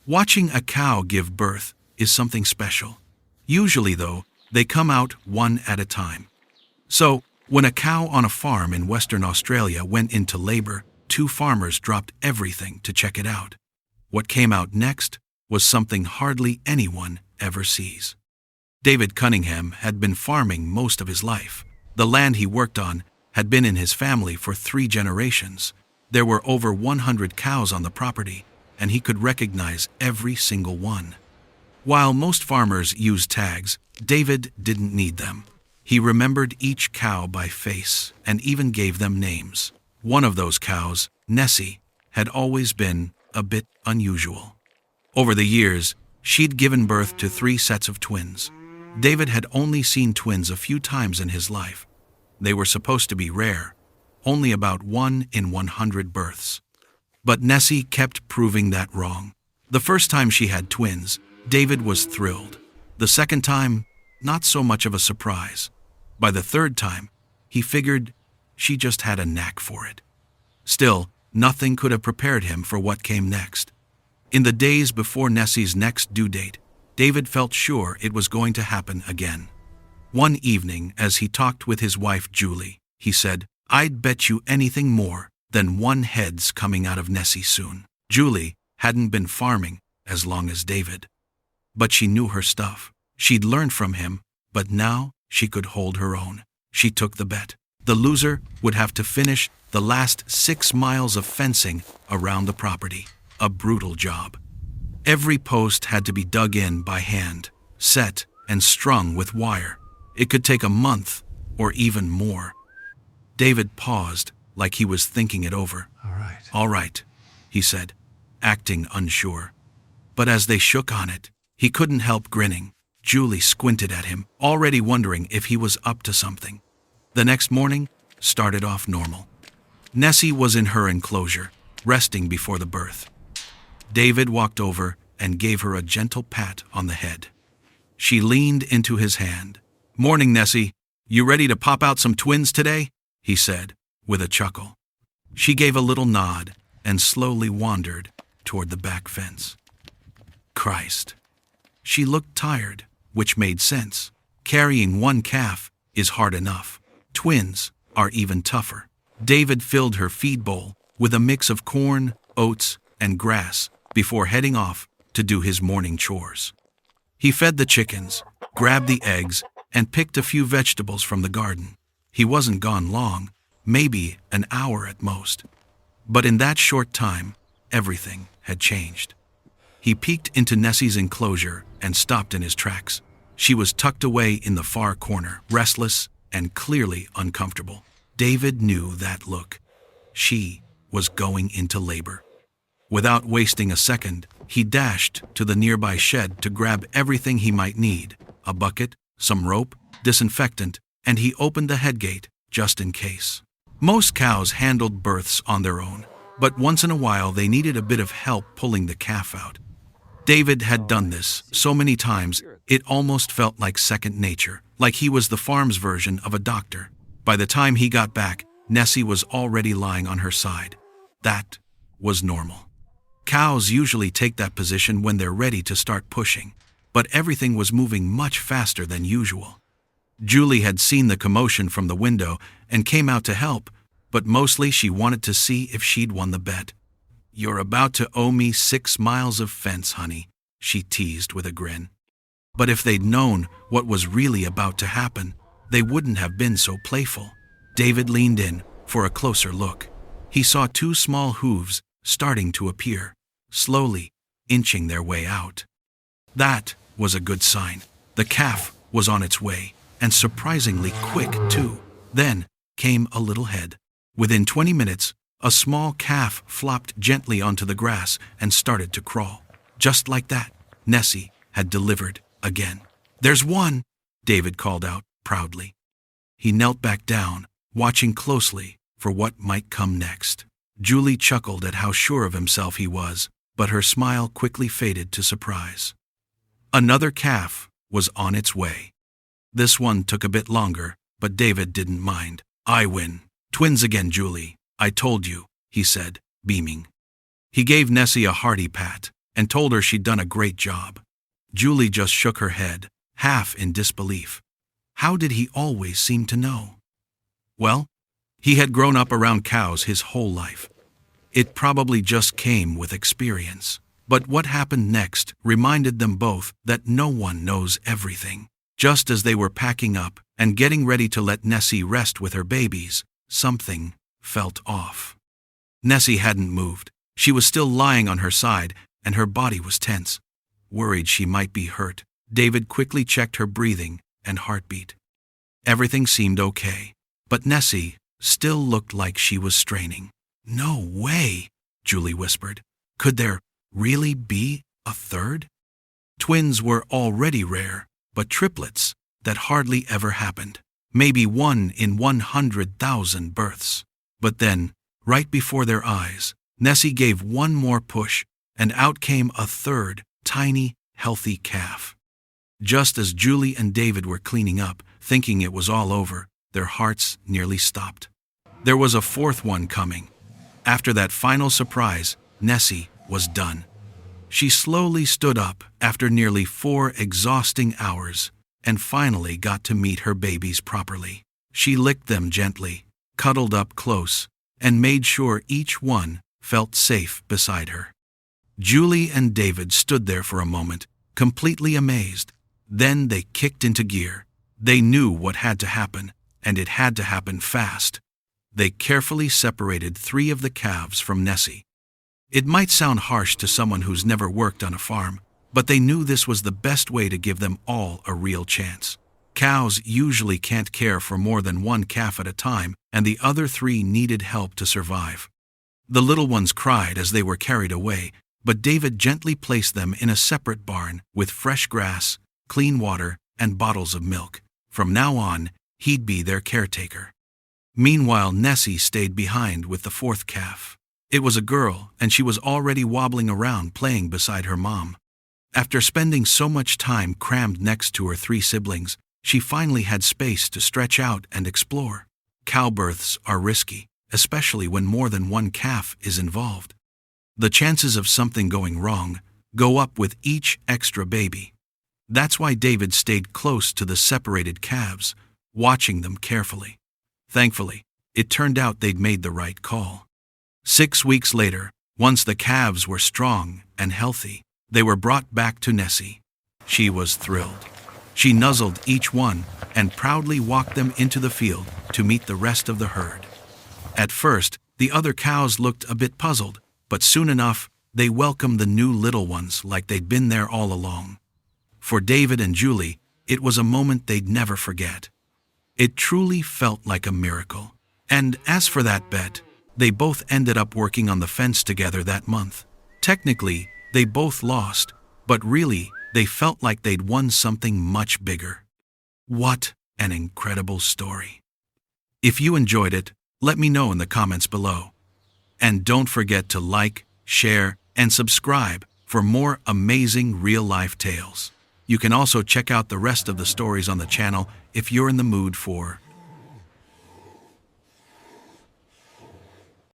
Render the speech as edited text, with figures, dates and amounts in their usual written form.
Watching a cow give birth is something special. Usually, though, they come out one at a time. So, when a cow on a farm in Western Australia went into labor, two farmers dropped everything to check it out. What came out next was something hardly anyone ever sees. David Cunningham had been farming most of his life. The land he worked on had been in his family for 3 generations. There were over 100 cows on the property, and he could recognize every single one. While most farmers used tags, David didn't need them. He remembered each cow by face and even gave them names. One of those cows, Nessie, had always been a bit unusual. Over the years, she'd given birth to 3 sets of twins. David had only seen twins a few times in his life. They were supposed to be rare, only about 1 in 100 births. But Nessie kept proving that wrong. The first time she had twins, David was thrilled. The second time, not so much of a surprise. By the third time, he figured she just had a knack for it. Still, nothing could have prepared him for what came next. In the days before Nessie's next due date, David felt sure it was going to happen again. One evening, as he talked with his wife Julie, he said, "I'd bet you anything more than 1 head's coming out of Nessie soon." Julie hadn't been farming as long as David. But she knew her stuff. She'd learned from him, but now she could hold her own. She took the bet. The loser would have to finish the last 6 miles of fencing around the property. A brutal job. Every post had to be dug in by hand, set, and strung with wire. It could take a month, or even more. David paused, like he was thinking it over. All right, he said, acting unsure. But as they shook on it, he couldn't help grinning. Julie squinted at him, already wondering if he was up to something. The next morning started off normal. Nessie was in her enclosure, resting before the birth. David walked over and gave her a gentle pat on the head. She leaned into his hand. "Morning, Nessie. You ready to pop out some twins today?" he said, with a chuckle. She gave a little nod and slowly wandered toward the back fence. Christ. She looked tired, which made sense. Carrying 1 calf is hard enough. Twins are even tougher. David filled her feed bowl with a mix of corn, oats, and grass before heading off to do his morning chores. He fed the chickens, grabbed the eggs, and picked a few vegetables from the garden. He wasn't gone long, maybe an hour at most. But in that short time, everything had changed. He peeked into Nessie's enclosure and stopped in his tracks. She was tucked away in the far corner, restless and clearly uncomfortable. David knew that look. She was going into labor. Without wasting a second, he dashed to the nearby shed to grab everything he might need: a bucket, some rope, disinfectant, and he opened the head gate just in case. Most cows handled births on their own, but once in a while they needed a bit of help pulling the calf out. David had done this so many times it almost felt like second nature, like he was the farm's version of a doctor. By the time he got back, Nessie was already lying on her side. That was normal. Cows usually take that position when they're ready to start pushing, but everything was moving much faster than usual. Julie had seen the commotion from the window and came out to help, but mostly she wanted to see if she'd won the bet. "You're about to owe me 6 miles of fence, honey," she teased with a grin. But if they'd known what was really about to happen, they wouldn't have been so playful. David leaned in for a closer look. He saw 2 small hooves starting to appear, slowly inching their way out. That was a good sign. The calf was on its way, and surprisingly quick, too. Then came a little head. Within 20 minutes, a small calf flopped gently onto the grass and started to crawl. Just like that, Nessie had delivered again. "There's one," David called out proudly. He knelt back down, watching closely for what might come next. Julie chuckled at how sure of himself he was, but her smile quickly faded to surprise. Another calf was on its way. This one took a bit longer, but David didn't mind. "I win. Twins again, Julie. I told you," he said, beaming. He gave Nessie a hearty pat. and told her she'd done a great job. Julie just shook her head, half in disbelief. How did he always seem to know? Well, he had grown up around cows his whole life. It probably just came with experience. But what happened next reminded them both that no one knows everything. Just as they were packing up and getting ready to let Nessie rest with her babies, something felt off. Nessie hadn't moved. She was still lying on her side, and her body was tense. Worried she might be hurt, David quickly checked her breathing and heartbeat. Everything seemed okay, but Nessie still looked like she was straining. "No way," Julie whispered. "Could there really be a third?" Twins were already rare, but triplets, that hardly ever happened. Maybe 1 in 100,000 births. But then, right before their eyes, Nessie gave one more push, and out came a third, tiny, healthy calf. Just as Julie and David were cleaning up, thinking it was all over, their hearts nearly stopped. There was a fourth one coming. After that final surprise, Nessie was done. She slowly stood up after nearly 4 exhausting hours and finally got to meet her babies properly. She licked them gently, cuddled up close, and made sure each one felt safe beside her. Julie and David stood there for a moment, completely amazed. Then they kicked into gear. They knew what had to happen, and it had to happen fast. They carefully separated 3 of the calves from Nessie. It might sound harsh to someone who's never worked on a farm, but they knew this was the best way to give them all a real chance. Cows usually can't care for more than 1 calf at a time, and the other 3 needed help to survive. The little ones cried as they were carried away, but David gently placed them in a separate barn with fresh grass, clean water, and bottles of milk. From now on, he'd be their caretaker. Meanwhile, Nessie stayed behind with the 4th calf. It was a girl, and she was already wobbling around playing beside her mom. After spending so much time crammed next to her 3 siblings, she finally had space to stretch out and explore. Cow births are risky, especially when more than 1 calf is involved. The chances of something going wrong go up with each extra baby. That's why David stayed close to the separated calves, watching them carefully. Thankfully, it turned out they'd made the right call. 6 weeks later, once the calves were strong and healthy, they were brought back to Nessie. She was thrilled. She nuzzled each one and proudly walked them into the field to meet the rest of the herd. At first, the other cows looked a bit puzzled, but soon enough, they welcomed the new little ones like they'd been there all along. For David and Julie, it was a moment they'd never forget. It truly felt like a miracle. And as for that bet, they both ended up working on the fence together that month. Technically, they both lost, but really, they felt like they'd won something much bigger. What an incredible story. If you enjoyed it, let me know in the comments below. And don't forget to like, share, and subscribe for more amazing real-life tales. You can also check out the rest of the stories on the channel if you're in the mood for